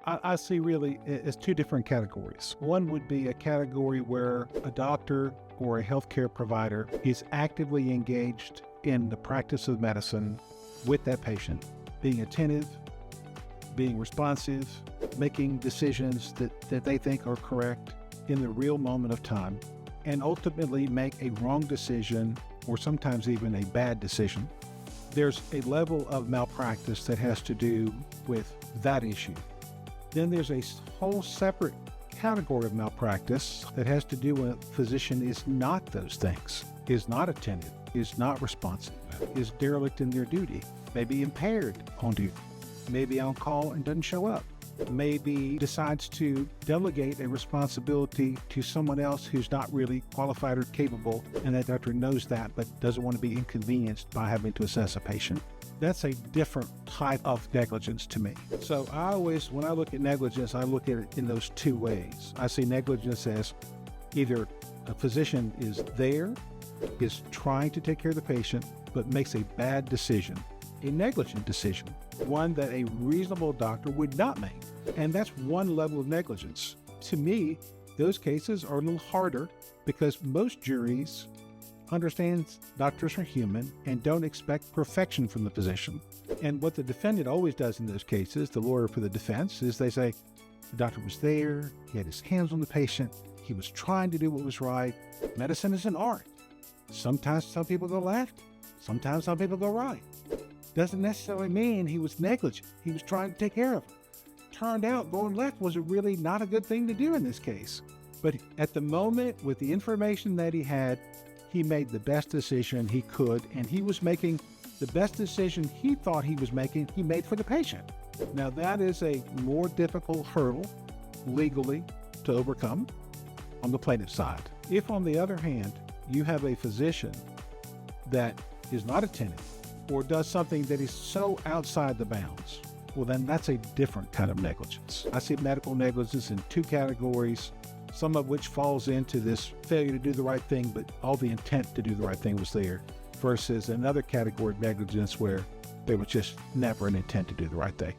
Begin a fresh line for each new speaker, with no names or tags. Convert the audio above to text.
I see really as two different categories. One would be a category where a doctor or a healthcare provider is actively engaged in the practice of medicine with that patient, being attentive, being responsive, making decisions that they think are correct in the real moment of time, and ultimately make a wrong decision or sometimes even a bad decision. There's a level of malpractice that has to do with that issue. Then there's a whole separate category of malpractice that has to do when a physician is not those things, is not attentive, is not responsive, is derelict in their duty, maybe impaired on duty, maybe on call and doesn't show up, maybe decides to delegate a responsibility to someone else who's not really qualified or capable, and that doctor knows that but doesn't want to be inconvenienced by having to assess a patient. That's a different type of negligence to me. So when I look at negligence, I look at it in those two ways. I see negligence as either a physician is there, is trying to take care of the patient, but makes a bad decision, a negligent decision, one that a reasonable doctor would not make. And that's one level of negligence. To me, those cases are a little harder because most juries understand doctors are human and don't expect perfection from the physician. And what the defendant always does in those cases, the lawyer for the defense, is they say, the doctor was there, he had his hands on the patient, he was trying to do what was right. Medicine is an art. Sometimes some people go left, sometimes some people go right. Doesn't necessarily mean he was negligent. He was trying to take care of her. Turned out going left was really not a good thing to do in this case. But at the moment, with the information that he had, he made the best decision he could, and he was making the best decision he thought he was making, he made for the patient. Now that is a more difficult hurdle legally to overcome on the plaintiff's side. If on the other hand, you have a physician that is not attentive or does something that is so outside the bounds, well then that's a different kind of negligence. I see medical negligence in two categories, some of which falls into this failure to do the right thing, but all the intent to do the right thing was there, versus another category of negligence where there was just never an intent to do the right thing.